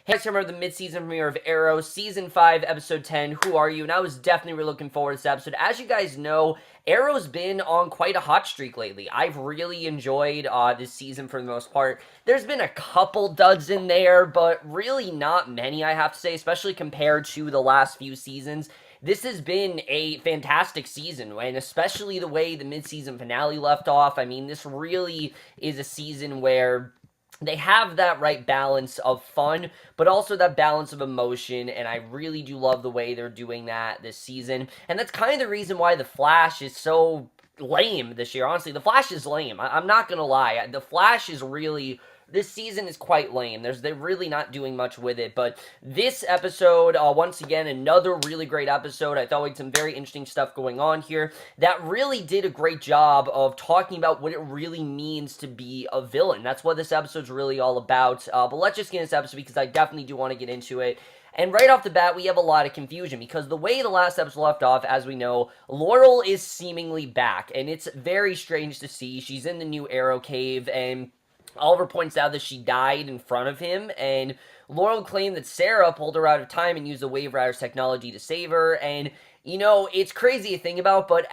Hey guys, remember the mid-season premiere of Arrow, Season 5, Episode 10, Who Are You? And I was definitely really looking forward to this episode. As you guys know, Arrow's been on quite a hot streak lately. I've really enjoyed this season for the most part. There's been a couple duds in there, but really not many, I have to say, especially compared to the last few seasons. This has been a fantastic season, and especially the way the mid-season finale left off. I mean, this really is a season where they have that right balance of fun, but also that balance of emotion, and I really do love the way they're doing that this season. And that's kind of the reason why The Flash is so lame this year. Honestly, The Flash is lame. I'm not gonna lie. The Flash is really, this season is quite lame. They're really not doing much with it. But this episode, once again, another really great episode. I thought we had some very interesting stuff going on here that really did a great job of talking about what it really means to be a villain. That's what this episode's really all about. But let's just get into this episode because I definitely do want to get into it. And right off the bat, we have a lot of confusion because the way the last episode left off, as we know, Laurel is seemingly back, and it's very strange to see. She's in the new Arrow Cave, and Oliver points out that she died in front of him, and Laurel claimed that Sarah pulled her out of time and used the Wave Rider's technology to save her, and you know, it's crazy to think about, but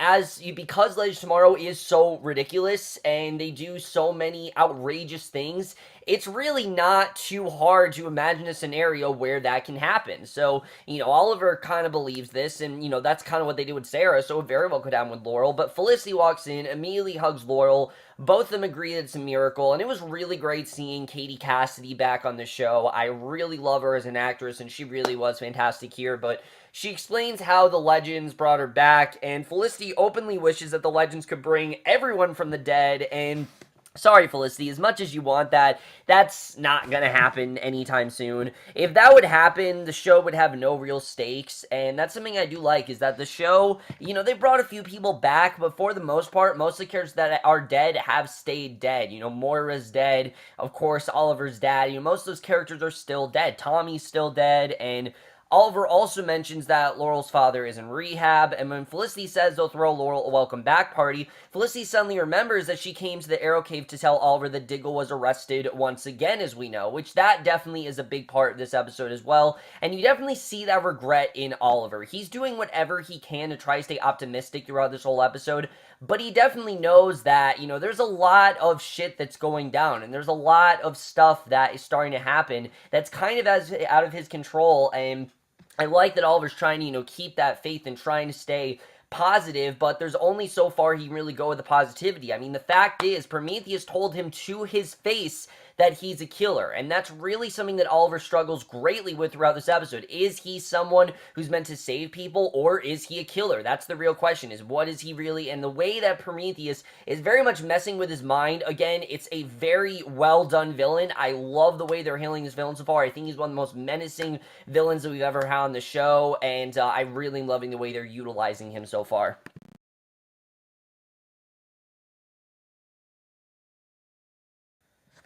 because Legends Tomorrow is so ridiculous and they do so many outrageous things, it's really not too hard to imagine a scenario where that can happen. So, you know, Oliver kind of believes this, and, you know, that's kind of what they do with Sarah, so it very well could happen with Laurel. But Felicity walks in, immediately hugs Laurel. Both of them agree that it's a miracle, and it was really great seeing Katie Cassidy back on the show. I really love her as an actress, and she really was fantastic here, but she explains how the Legends brought her back, and Felicity openly wishes that the Legends could bring everyone from the dead, and sorry, Felicity, as much as you want that, that's not gonna happen anytime soon. If that would happen, the show would have no real stakes, and that's something I do like, is that the show, you know, they brought a few people back, but for the most part, most of the characters that are dead have stayed dead. You know, Moira's dead, of course, Oliver's dad, you know, most of those characters are still dead. Tommy's still dead, and Oliver also mentions that Laurel's father is in rehab, and when Felicity says they'll throw Laurel a welcome back party, Felicity suddenly remembers that she came to the Arrow Cave to tell Oliver that Diggle was arrested once again, as we know, which that definitely is a big part of this episode as well, and you definitely see that regret in Oliver. He's doing whatever he can to try to stay optimistic throughout this whole episode, but he definitely knows that, you know, there's a lot of shit that's going down, and there's a lot of stuff that is starting to happen that's kind of out of his control, and I like that Oliver's trying to, you know, keep that faith and trying to stay positive, but there's only so far he can really go with the positivity. I mean, the fact is, Prometheus told him to his face that he's a killer, and that's really something that Oliver struggles greatly with throughout this episode. Is he someone who's meant to save people, or is he a killer? That's the real question, is what is he really? And the way that Prometheus is very much messing with his mind, again, it's a very well done villain. I love the way they're handling this villain so far. I think he's one of the most menacing villains that we've ever had on the show, and I'm really loving the way they're utilizing him so far.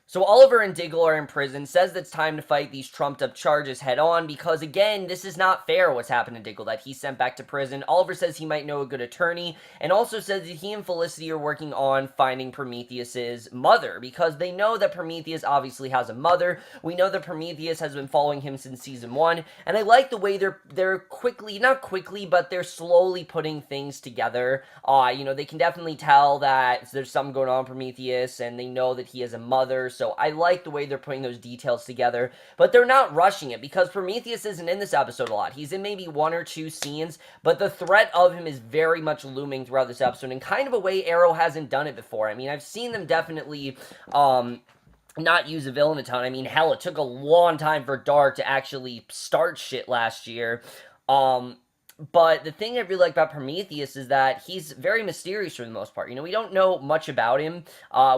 So Oliver and Diggle are in prison, says that it's time to fight these trumped up charges head on because, again, this is not fair what's happened to Diggle, that he's sent back to prison. Oliver says he might know a good attorney, and also says that he and Felicity are working on finding Prometheus's mother because they know that Prometheus obviously has a mother. We know that Prometheus has been following him since season 1, and I like the way they're quickly, not quickly, but they're slowly putting things together. You know, they can definitely tell that there's something going on with Prometheus, and they know that he has a mother, so I like the way they're putting those details together, but they're not rushing it because Prometheus isn't in this episode a lot. He's in maybe 1 or 2 scenes, but the threat of him is very much looming throughout this episode in kind of a way Arrow hasn't done it before. I mean, I've seen them definitely, not use a villain a ton. I mean, hell, it took a long time for Dark to actually start shit last year. But the thing I really like about Prometheus is that he's very mysterious for the most part. You know, we don't know much about him.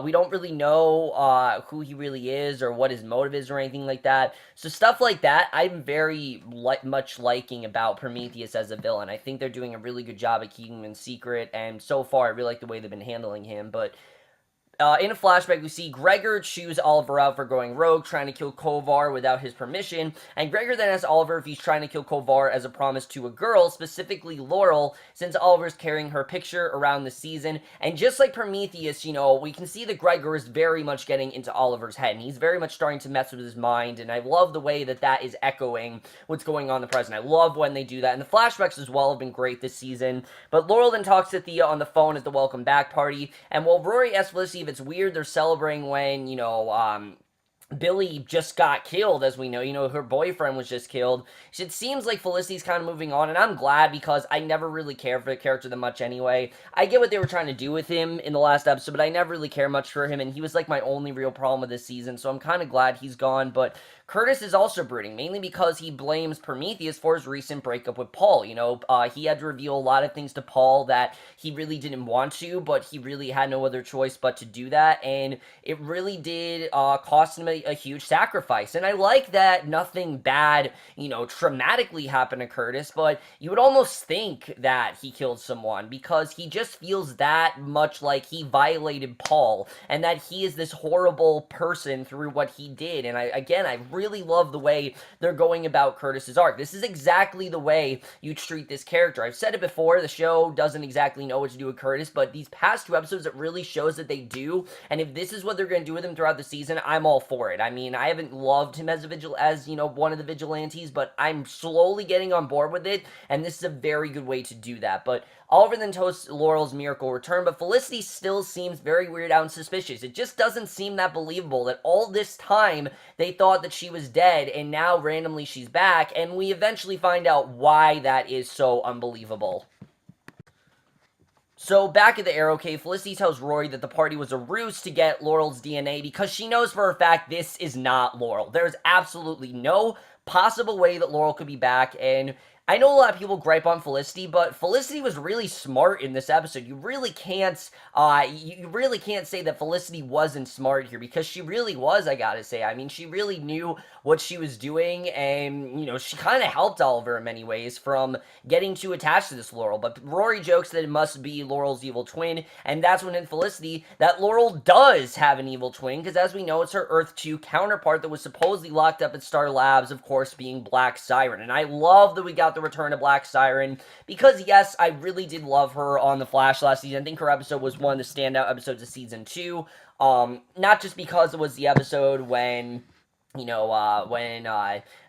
We don't really know who he really is or what his motive is or anything like that. So stuff like that, I'm very much liking about Prometheus as a villain. I think they're doing a really good job at keeping him in secret, and so far I really like the way they've been handling him. But In a flashback, we see Gregor choose Oliver out for going rogue, trying to kill Kovar without his permission, and Gregor then asks Oliver if he's trying to kill Kovar as a promise to a girl, specifically Laurel, since Oliver's carrying her picture around the season. And just like Prometheus, we can see that Gregor is very much getting into Oliver's head, and he's very much starting to mess with his mind, and I love the way that is echoing what's going on in the present. I love when they do that, and the flashbacks as well have been great this season. But Laurel then talks to Thea on the phone at the welcome back party, and while Rory asks Felicity if it's weird they're celebrating when, Billy just got killed, as we know, her boyfriend was just killed. It seems like Felicity's kind of moving on, and I'm glad because I never really cared for the character that much anyway. I get what they were trying to do with him in the last episode, but I never really cared much for him, and he was like my only real problem with this season, so I'm kind of glad he's gone. But Curtis is also brooding, mainly because he blames Prometheus for his recent breakup with Paul. He had to reveal a lot of things to Paul that he really didn't want to, but he really had no other choice but to do that, and it really did cost him a huge sacrifice. And I like that nothing bad, traumatically happened to Curtis, but you would almost think that he killed someone because he just feels that much like he violated Paul and that he is this horrible person through what he did. And I really love the way they're going about Curtis's arc. This is exactly the way you treat this character. I've said it before, the show doesn't exactly know what to do with Curtis, but these past 2 episodes, it really shows that they do, and if this is what they're going to do with him throughout the season, I'm all for it. I mean, I haven't loved him as one of the vigilantes, but I'm slowly getting on board with it, and this is a very good way to do that. But Oliver then toasts Laurel's miracle return, but Felicity still seems very weirded out and suspicious. It just doesn't seem that believable that all this time they thought that she was dead, and now randomly she's back, and we eventually find out why that is so unbelievable. So, back at the Arrow Cave, Felicity tells Rory that the party was a ruse to get Laurel's DNA because she knows for a fact this is not Laurel. There's absolutely no possible way that Laurel could be back, and I know a lot of people gripe on Felicity, but Felicity was really smart in this episode. You really can't say that Felicity wasn't smart here, because she really was, I gotta say. I mean, she really knew what she was doing, and, she kind of helped Oliver in many ways from getting too attached to this Laurel. But Rory jokes that it must be Laurel's evil twin, and that's when in Felicity, that Laurel does have an evil twin, because as we know, it's her Earth 2 counterpart that was supposedly locked up at Star Labs, of course, being Black Siren. And I love that we got the return of Black Siren, because yes, I really did love her on The Flash last season. I think her episode was one of the standout episodes of season 2, not just because it was the episode when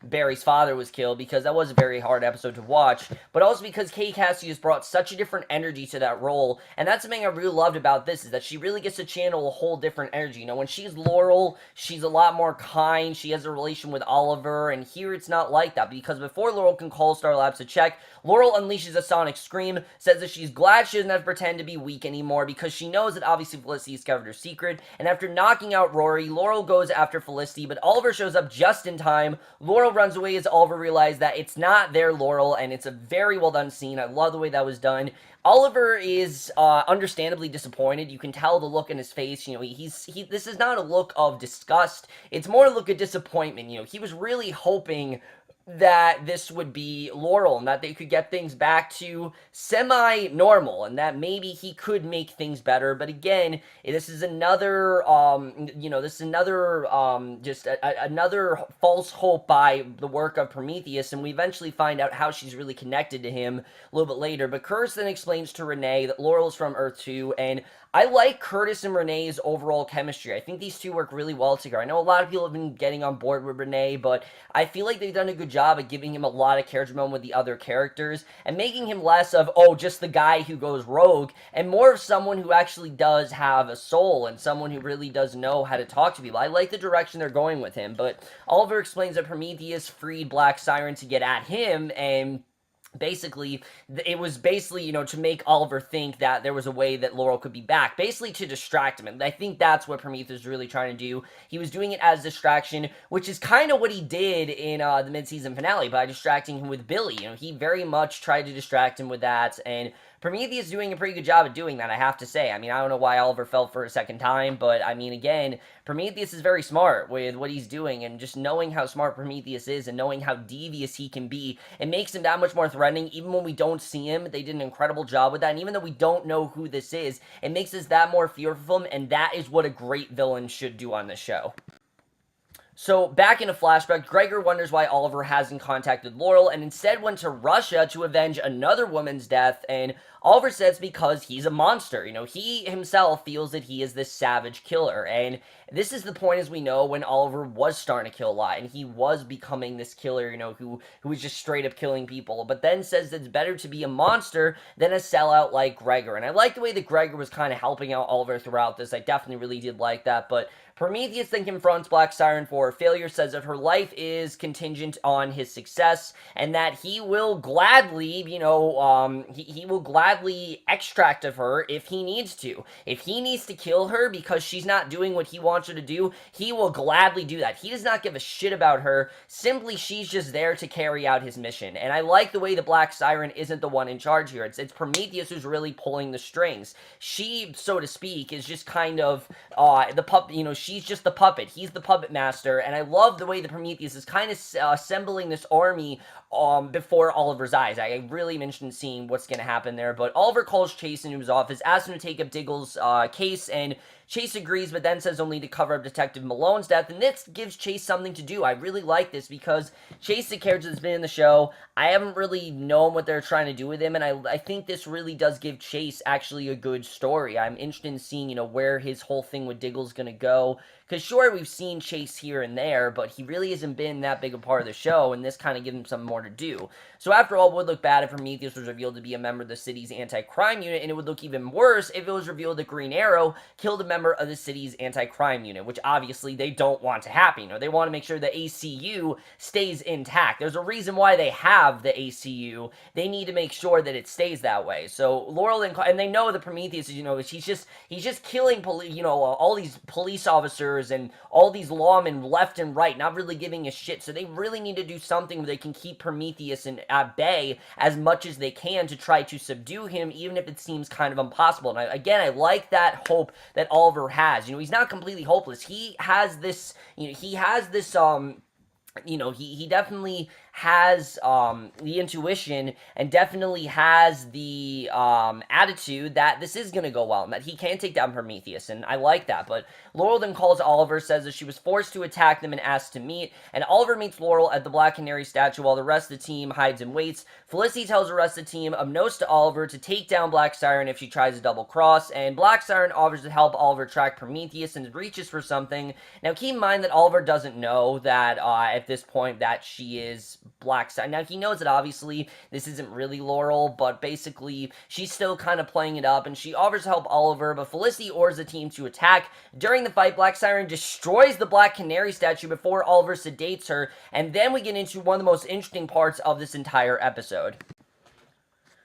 Barry's father was killed, because that was a very hard episode to watch, but also because Katie Cassidy has brought such a different energy to that role, and that's something I really loved about this, is that she really gets to channel a whole different energy. When she's Laurel, she's a lot more kind, she has a relation with Oliver, and here it's not like that, because before Laurel can call Star Labs to check, Laurel unleashes a sonic scream, says that she's glad she doesn't have to pretend to be weak anymore, because she knows that obviously Felicity discovered her secret, and after knocking out Rory, Laurel goes after Felicity, but Oliver shows up just in time. Laurel runs away as Oliver realizes that it's not their Laurel, and it's a very well done scene. I love the way that was done. Oliver is understandably disappointed. You can tell the look in his face. This is not a look of disgust. It's more a look of disappointment. He was really hoping that this would be Laurel and that they could get things back to semi-normal and that maybe he could make things better. But again, this is another, another false hope by the work of Prometheus, and we eventually find out how she's really connected to him a little bit later. But Curtis then explains to Renee that Laurel is from Earth 2, and I like Curtis and Renee's overall chemistry. I think these two work really well together. I know a lot of people have been getting on board with Renee, but I feel like they've done a good job at giving him a lot of character moment with the other characters and making him less of, just the guy who goes rogue, and more of someone who actually does have a soul and someone who really does know how to talk to people. I like the direction they're going with him, but Oliver explains that Prometheus freed Black Siren to get at him, and basically, it was to make Oliver think that there was a way that Laurel could be back, basically to distract him, and I think that's what Prometheus was really trying to do. He was doing it as distraction, which is kind of what he did in the mid-season finale by distracting him with Billy. He very much tried to distract him with that, and Prometheus is doing a pretty good job at doing that, I have to say. I mean, I don't know why Oliver fell for a second time, but I mean, again, Prometheus is very smart with what he's doing, and just knowing how smart Prometheus is and knowing how devious he can be, it makes him that much more threatening. Even when we don't see him, they did an incredible job with that, and even though we don't know who this is, it makes us that more fearful of him, and that is what a great villain should do on this show. So, back in a flashback, Gregor wonders why Oliver hasn't contacted Laurel and instead went to Russia to avenge another woman's death, and Oliver says because he's a monster. You know, he himself feels that he is this savage killer, and this is the point, as we know, when Oliver was starting to kill a lot, and he was becoming this killer, you know, who was just straight up killing people, but then says that it's better to be a monster than a sellout like Gregor. And I like the way that Gregor was kind of helping out Oliver throughout this. I definitely really did like that, but Prometheus then confronts Black Siren for her failure, says that her life is contingent on his success, and that he will gladly, you know, he will gladly extract of her if he needs to. If he needs to kill her because she's not doing what he wants her to do, he will gladly do that. He does not give a shit about her, simply she's just there to carry out his mission. And I like the way the Black Siren isn't the one in charge here. It's Prometheus who's really pulling the strings. She, so to speak, is just kind of the puppet, you know, she's just the puppet. He's the puppet master, and I love the way that Prometheus is kind of assembling this army before Oliver's eyes. I really am interested in seeing what's going to happen there, but Oliver calls Chase into his office, asks him to take up Diggle's case, and Chase agrees, but then says only to cover up Detective Malone's death, and this gives Chase something to do. I really like this, because Chase, the character that's been in the show, I haven't really known what they're trying to do with him, and I think this really does give Chase actually a good story. I'm interested in seeing, you know, where his whole thing with Diggle's gonna go, because sure, we've seen Chase here and there, but he really hasn't been that big a part of the show, and this kind of gives him something more to do. So after all, it would look bad if Prometheus was revealed to be a member of the city's anti-crime unit, and it would look even worse if it was revealed that Green Arrow killed a member of the city's anti-crime unit, which obviously they don't want to happen. You know, they want to make sure the ACU stays intact. There's a reason why they have the ACU. They need to make sure that it stays that way. So Laurel and they know that Prometheus, you know, he's just killing all these police officers and all these lawmen left and right, not really giving a shit. So they really need to do something where they can keep Prometheus at bay as much as they can to try to subdue him, even if it seems kind of impossible. And I like that hope that Oliver has. You know, he's not completely hopeless. He has this, he definitely has the intuition and definitely has the attitude that this is going to go well and that he can take down Prometheus, and I like that. But Laurel then calls Oliver, says that she was forced to attack them and asked to meet, and Oliver meets Laurel at the Black Canary statue while the rest of the team hides and waits. Felicity tells the rest of the team of Nos to Oliver to take down Black Siren if she tries to double cross, and Black Siren offers to help Oliver track Prometheus and reaches for something. Now keep in mind that Oliver doesn't know that at this point that she is Black Siren. Now he knows that obviously this isn't really Laurel, but basically she's still kind of playing it up, and she offers to help Oliver, but Felicity orders the team to attack. During the fight, Black Siren destroys the Black Canary statue before Oliver sedates her, and then we get into one of the most interesting parts of this entire episode.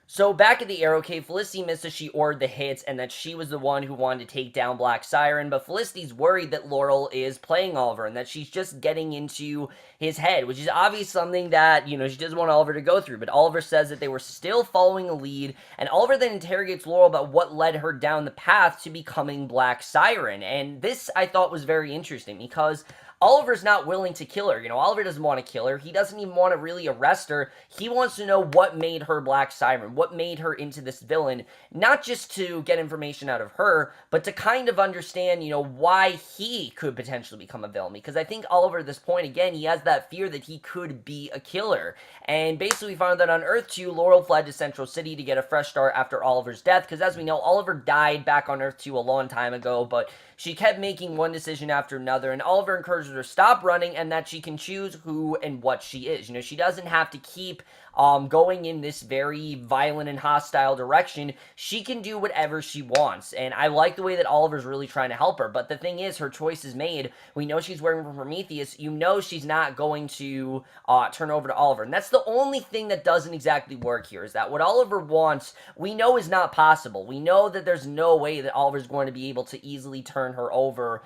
So back at the Arrow Cave, Felicity admits that she ordered the hits and that she was the one who wanted to take down Black Siren, but Felicity's worried that Laurel is playing Oliver and that she's just getting into his head, which is obviously something that, you know, she doesn't want Oliver to go through. But Oliver says that they were still following a lead, and Oliver then interrogates Laurel about what led her down the path to becoming Black Siren. And this, I thought, was very interesting because Oliver's not willing to kill her. You know, Oliver doesn't want to kill her. He doesn't even want to really arrest her. He wants to know what made her Black Siren, what made her into this villain, not just to get information out of her, but to kind of understand, you know, why he could potentially become a villain. Because I think Oliver, at this point, again, he has that fear that he could be a killer. And basically, we found that on Earth 2, Laurel fled to Central City to get a fresh start after Oliver's death, because as we know, Oliver died back on Earth 2 a long time ago, but she kept making one decision after another, and Oliver encourages her to stop running and that she can choose who and what she is. You know, she doesn't have to keep going in this very violent and hostile direction. She can do whatever she wants, and I like the way that Oliver's really trying to help her. But the thing is, her choice is made. We know she's working for Prometheus. You know she's not going to turn over to Oliver, and that's the only thing that doesn't exactly work here, is that what Oliver wants, we know is not possible. We know that there's no way that Oliver's going to be able to easily turn her over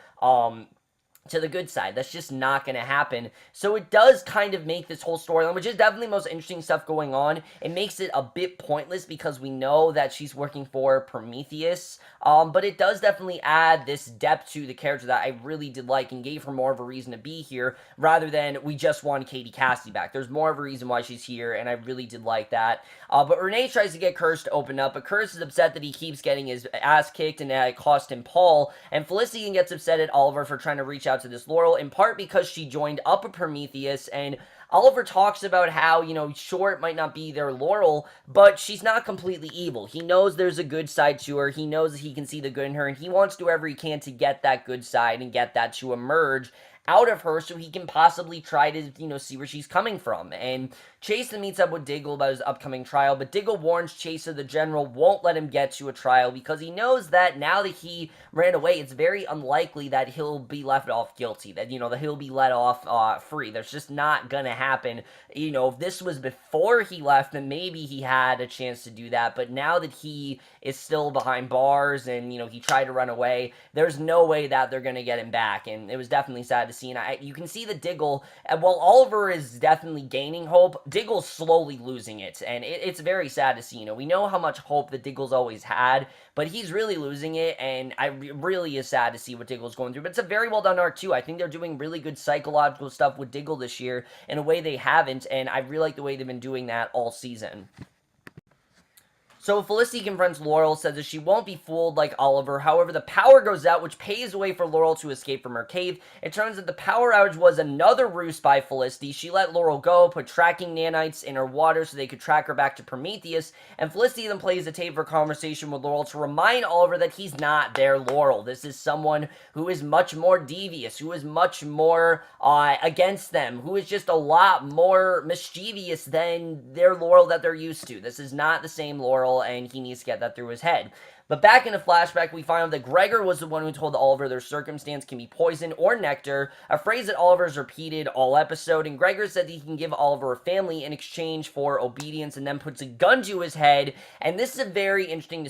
to the good side. That's just not going to happen. So it does kind of make this whole storyline, which is definitely the most interesting stuff going on. It makes it a bit pointless because we know that she's working for Prometheus. But it does definitely add this depth to the character that I really did like and gave her more of a reason to be here rather than we just want Katie Cassidy back. There's more of a reason why she's here, and I really did like that. But Renee tries to get Curtis to open up, but Curtis is upset that he keeps getting his ass kicked and that it cost him Paul. And Felicity gets upset at Oliver for trying to reach out to this Laurel, in part because she joined up a Prometheus, and Oliver talks about how, sure, it might not be their Laurel, but she's not completely evil. He knows there's a good side to her. He knows that he can see the good in her, and he wants to do whatever he can to get that good side and get that to emerge out of her so he can possibly try to, see where she's coming from. And Chase then meets up with Diggle about his upcoming trial, but Diggle warns Chaser the general won't let him get to a trial because he knows that now that he ran away, it's very unlikely that he'll be left off guilty, that he'll be let off free. That's just not gonna happen. If this was before he left, then maybe he had a chance to do that, but now that he is still behind bars and, he tried to run away, there's no way that they're gonna get him back, and it was definitely sad to see. And you can see that Diggle, while Oliver is definitely gaining hope, Diggle's slowly losing it, and it's very sad to see. We know how much hope that Diggle's always had, but he's really losing it, and it really is sad to see what Diggle's going through. But it's a very well done arc, too. I think they're doing really good psychological stuff with Diggle this year in a way they haven't, and I really like the way they've been doing that all season. So Felicity confronts Laurel, says that she won't be fooled like Oliver. However, the power goes out, which paves the way for Laurel to escape from her cave. It turns out the power outage was another ruse by Felicity. She let Laurel go, put tracking nanites in her water so they could track her back to Prometheus, and Felicity then plays the tape for a conversation with Laurel to remind Oliver that he's not their Laurel. This is someone who is much more devious, who is much more against them, who is just a lot more mischievous than their Laurel that they're used to. This is not the same Laurel, and he needs to get that through his head. But back in a flashback, we find out that Gregor was the one who told Oliver their circumstance can be poison or nectar, a phrase that Oliver's repeated all episode, and Gregor said that he can give Oliver a family in exchange for obedience, and then puts a gun to his head, and this is a very interesting,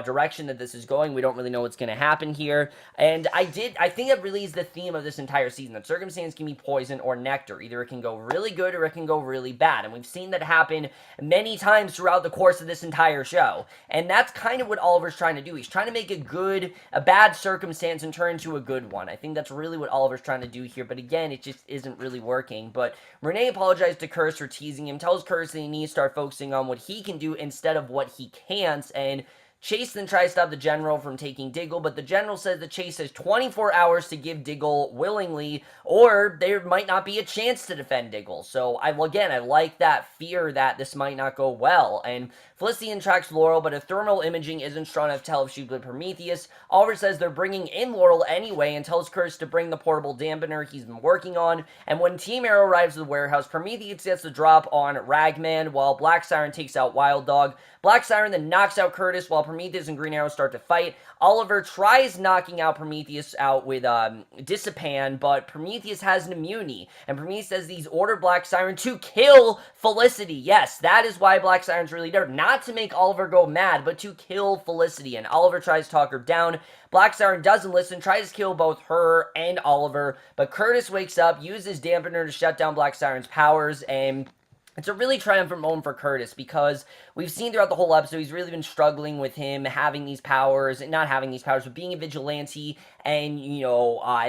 direction that this is going. We don't really know what's going to happen here, and I think it really is the theme of this entire season, that circumstance can be poison or nectar. Either it can go really good or it can go really bad, and we've seen that happen many times throughout the course of this entire show, and that's kind of what Oliver's trying to do. He's trying to make a bad circumstance and turn into a good one. I think that's really what Oliver's trying to do here, but again, it just isn't really working. But Renee apologized to Curtis for teasing him, tells Curtis that he needs to start focusing on what he can do instead of what he can't, and Chase then tries to stop the General from taking Diggle, but the General says that Chase has 24 hours to give Diggle willingly, or there might not be a chance to defend Diggle. So, I like that fear that this might not go well, and Felicity tracks Laurel, but if thermal imaging isn't strong enough to tell if she's with Prometheus, Oliver says they're bringing in Laurel anyway and tells Curtis to bring the portable dampener he's been working on, and when Team Arrow arrives at the warehouse, Prometheus gets the drop on Ragman while Black Siren takes out Wild Dog. Black Siren then knocks out Curtis while Prometheus and Green Arrow start to fight. Oliver tries knocking out Prometheus out with Dissipan, but Prometheus has an immunity, and Prometheus says he's ordered Black Siren to kill Felicity. Yes, that is why Black Siren's really there. Not to make Oliver go mad, but to kill Felicity, and Oliver tries to talk her down. Black Siren doesn't listen, tries to kill both her and Oliver, but Curtis wakes up, uses Dampener to shut down Black Siren's powers, and it's a really triumphant moment for Curtis because we've seen throughout the whole episode he's really been struggling with him having these powers, and not having these powers, but being a vigilante and,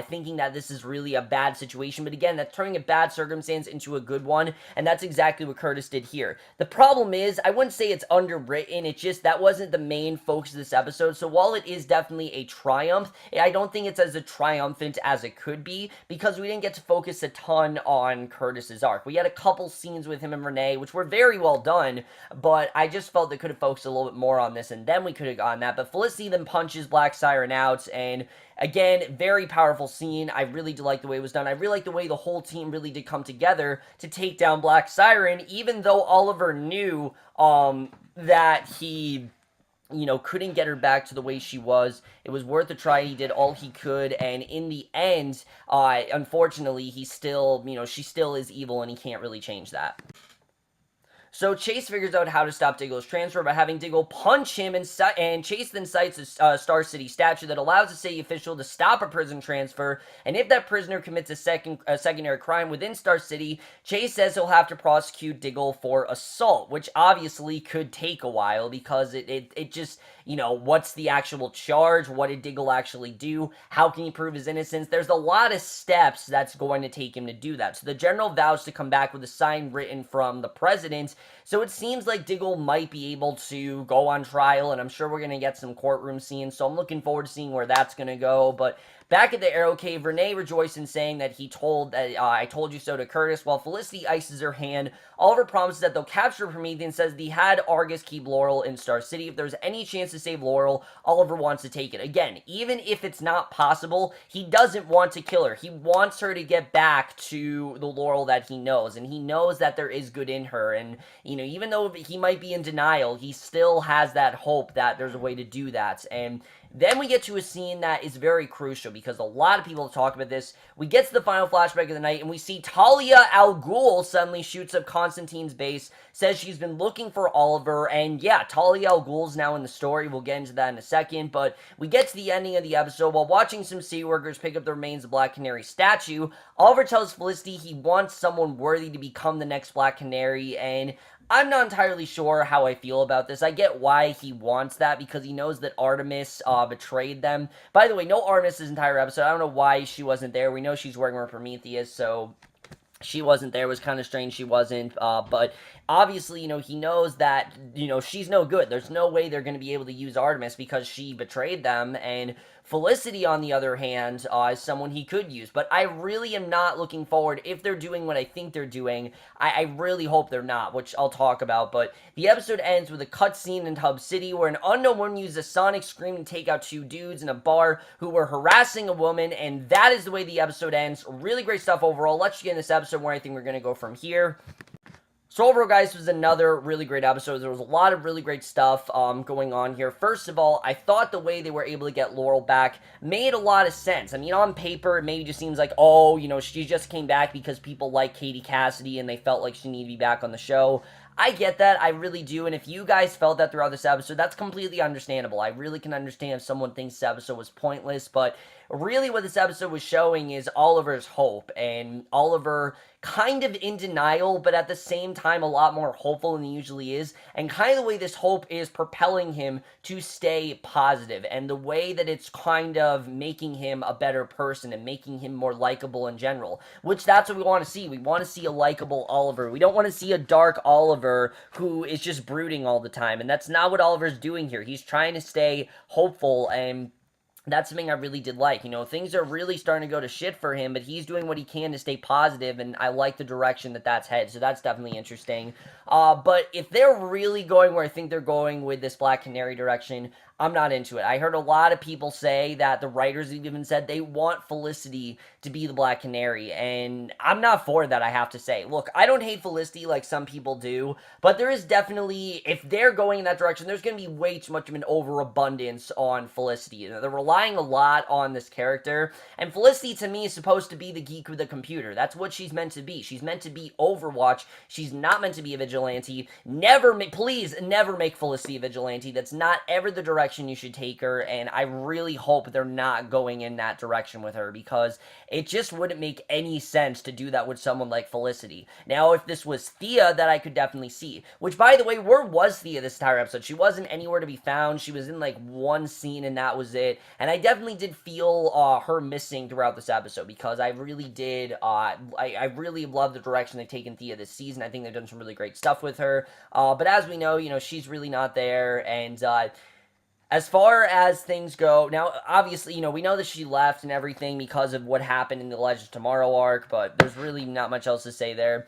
thinking that this is really a bad situation. But again, that's turning a bad circumstance into a good one, and that's exactly what Curtis did here. The problem is, I wouldn't say it's underwritten, it's just that wasn't the main focus of this episode, so while it is definitely a triumph, I don't think it's as triumphant as it could be, because we didn't get to focus a ton on Curtis's arc. We had a couple scenes with him and Renee, which were very well done, but I just felt they could have focused a little bit more on this, and then we could have gotten that. But Felicity then punches Black Siren out, and again, very powerful scene. I really did like the way it was done. I really like the way the whole team really did come together to take down Black Siren, even though Oliver knew that he couldn't get her back to the way she was. It was worth a try. He did all he could, and in the end, unfortunately, he still, she still is evil, and he can't really change that. So Chase figures out how to stop Diggle's transfer by having Diggle punch him, and Chase then cites a Star City statute that allows a city official to stop a prison transfer, and if that prisoner commits a secondary crime within Star City, Chase says he'll have to prosecute Diggle for assault, which obviously could take a while because it just, what's the actual charge? What did Diggle actually do? How can he prove his innocence? There's a lot of steps that's going to take him to do that. So the general vows to come back with a sign written from the president. So it seems like Diggle might be able to go on trial, and I'm sure we're going to get some courtroom scenes. So I'm looking forward to seeing where that's going to go. But back at the Arrow Cave, Renee rejoices, saying that I told you so to Curtis, while Felicity ices her hand. Oliver promises that they'll capture Prometheus and says that he had Argus keep Laurel in Star City. If there's any chance to save Laurel, Oliver wants to take it. Again, even if it's not possible, he doesn't want to kill her. He wants her to get back to the Laurel that he knows, and he knows that there is good in her, and, even though he might be in denial, he still has that hope that there's a way to do that, and then we get to a scene that is very crucial because a lot of people talk about this. We get to the final flashback of the night, and we see Talia al Ghul suddenly shoots up Constantine's base, says she's been looking for Oliver, and yeah, Talia al Ghul's now in the story. We'll get into that in a second, but we get to the ending of the episode. While watching some city workers pick up the remains of Black Canary statue, Oliver tells Felicity he wants someone worthy to become the next Black Canary, and I'm not entirely sure how I feel about this. I get why he wants that, because he knows that Artemis betrayed them. By the way, no Artemis this entire episode. I don't know why she wasn't there. We know she's working with Prometheus, so she wasn't there. It was kind of strange she wasn't, but obviously, he knows that, she's no good. There's no way they're going to be able to use Artemis because she betrayed them, and Felicity, on the other hand, is someone he could use, but I really am not looking forward, if they're doing what I think they're doing. I really hope they're not, which I'll talk about, but the episode ends with a cutscene in Hub City where an unknown woman uses a sonic scream to take out two dudes in a bar who were harassing a woman, and that is the way the episode ends. Really great stuff overall. Let's get in this episode where I think we're going to go from here. So overall, guys, this was another really great episode. There was a lot of really great stuff going on here. First of all, I thought the way they were able to get Laurel back made a lot of sense. I mean, on paper, it maybe just seems like, she just came back because people like Katie Cassidy and they felt like she needed to be back on the show. I get that, I really do, and if you guys felt that throughout this episode, that's completely understandable. I really can understand if someone thinks this episode was pointless, but really what this episode was showing is Oliver's hope, and Oliver kind of in denial, but at the same time a lot more hopeful than he usually is, and kind of the way this hope is propelling him to stay positive, and the way that it's kind of making him a better person and making him more likable in general, which that's what we want to see. We want to see a likable Oliver. We don't want to see a dark Oliver who is just brooding all the time, and that's not what Oliver's doing here. He's trying to stay hopeful, and that's something I really did like. Things are really starting to go to shit for him, but he's doing what he can to stay positive, and I like the direction that that's headed, so that's definitely interesting. But if they're really going where I think they're going with this Black Canary direction, I'm not into it. I heard a lot of people say that the writers have even said they want Felicity to be the Black Canary, and I'm not for that, I have to say. Look, I don't hate Felicity like some people do, but there is definitely, if they're going in that direction, there's going to be way too much of an overabundance on Felicity. They're relying a lot on this character, and Felicity to me is supposed to be the geek with the computer. That's what she's meant to be. She's meant to be Overwatch. She's not meant to be a vigilante. Please never make Felicity a vigilante. That's not ever the direction you should take her, and I really hope they're not going in that direction with her, because it just wouldn't make any sense to do that with someone like Felicity. Now, if this was Thea, that I could definitely see, which, by the way, where was Thea this entire episode? She wasn't anywhere to be found. She was in like one scene and that was it, and I definitely did feel her missing throughout this episode, because I really did, I really love the direction they've taken Thea this season. I think they've done some really great stuff with her, but as we know, she's really not there, and as far as things go, now, obviously, we know that she left and everything because of what happened in the Legends of Tomorrow arc, but there's really not much else to say there.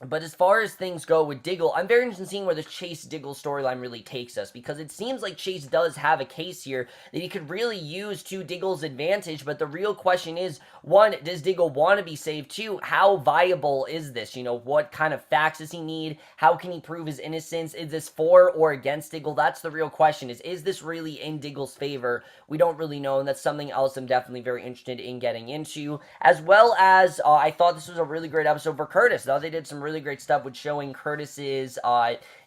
But as far as things go with Diggle, I'm very interested in seeing where the Chase Diggle storyline really takes us, because it seems like Chase does have a case here that he could really use to Diggle's advantage, but the real question is, one, does Diggle want to be saved? Two, how viable is this? What kind of facts does he need? How can he prove his innocence? Is this for or against Diggle? That's the real question, is this really in Diggle's favor? We don't really know, and that's something else I'm definitely very interested in getting into, as well as, I thought this was a really great episode for Curtis. Though they did some really really great stuff with showing Curtis's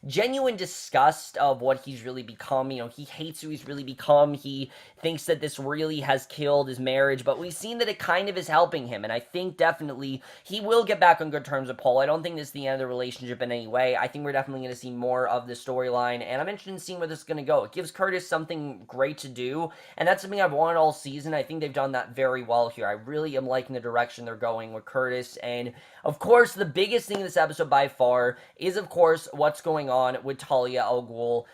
genuine disgust of what he's really become. You know, he hates who he's really become. He thinks that this really has killed his marriage, but we've seen that it kind of is helping him, and I think definitely he will get back on good terms with Paul. I don't think this is the end of the relationship in any way. I think we're definitely going to see more of the storyline, and I'm interested in seeing where this is going to go. It gives Curtis something great to do, and that's something I've wanted all season. I think they've done that very well here. I really am liking the direction they're going with Curtis, and of course, the biggest thing in this episode by far is, of course, what's going on with Talia al Ghul.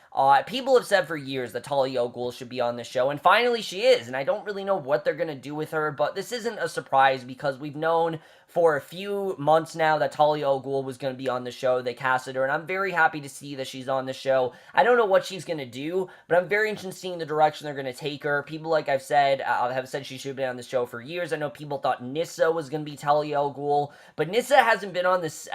People have said for years that Talia al Ghul should be on the show, and finally she is, and I don't really know what they're going to do with her, but this isn't a surprise because we've known for a few months now that Talia al Ghul was going to be on the show. They casted her, and I'm very happy to see that she's on the show. I don't know what she's going to do, but I'm very interested in seeing the direction they're going to take her. People, like I've said, have said she should have been on the show for years. I know people thought Nyssa was going to be Talia al Ghul, but Nyssa hasn't been on this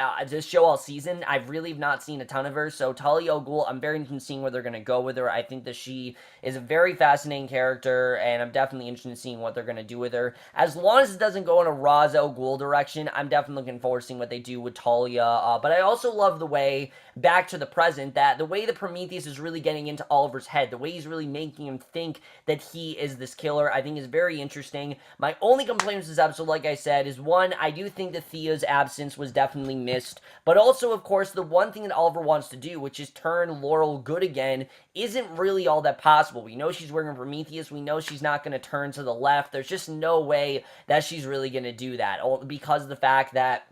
show all season. I've really not seen a ton of her, so Talia al Ghul, I'm very interested in seeing where they're going to go with her. I think that she is a very fascinating character, and I'm definitely interested in seeing what they're going to do with her. As long as it doesn't go in a Ra's al Ghul direction, I'm definitely looking forward to seeing what they do with Talia, but I also love the way, back to the present, that the way that Prometheus is really getting into Oliver's head, the way he's really making him think that he is this killer, I think is very interesting. My only complaint with this episode, like I said, is one, I do think that Thea's absence was definitely missed, but also, of course, the one thing that Oliver wants to do, which is turn Laurel good again, isn't really all that possible. We know she's working with Prometheus, we know she's not going to turn to the left, there's just no way that she's really going to do that, because of the fact that,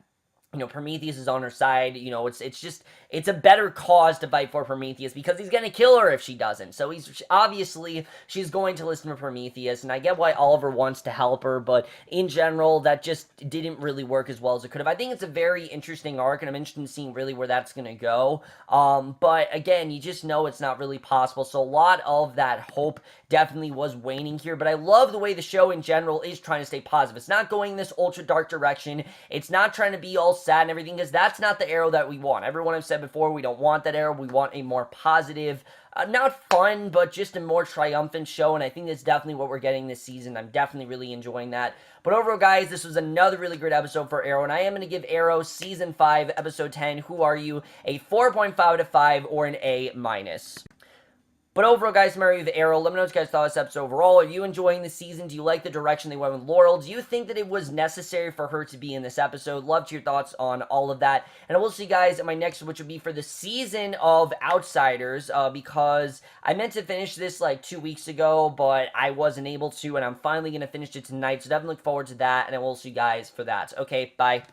you know, Prometheus is on her side. You know, it's a better cause to fight for Prometheus because he's gonna kill her if she doesn't. So obviously she's going to listen to Prometheus, and I get why Oliver wants to help her, but in general, that just didn't really work as well as it could have. I think it's a very interesting arc, and I'm interested in seeing really where that's gonna go. But again, you just know it's not really possible. So a lot of that hope definitely was waning here, but I love the way the show in general is trying to stay positive. It's not going this ultra dark direction. It's not trying to be all sad and everything, because that's not the Arrow that we want. Everyone I've said before, we don't want that Arrow. We want a more positive, not fun, but just a more triumphant show, and I think that's definitely what we're getting this season. I'm definitely really enjoying that. But overall, guys, this was another really great episode for Arrow, and I am going to give Arrow Season 5, Episode 10, Who Are You, a 4.5 out of 5, or an A-. But overall, guys, I'm with Arrow. Let me know what you guys thought of this episode overall. Are you enjoying the season? Do you like the direction they went with Laurel? Do you think that it was necessary for her to be in this episode? Love to your thoughts on all of that. And I will see you guys in my next, which will be for the season of Outsiders, because I meant to finish this like 2 weeks ago, but I wasn't able to, and I'm finally going to finish it tonight. So definitely look forward to that, and I will see you guys for that. Okay, bye.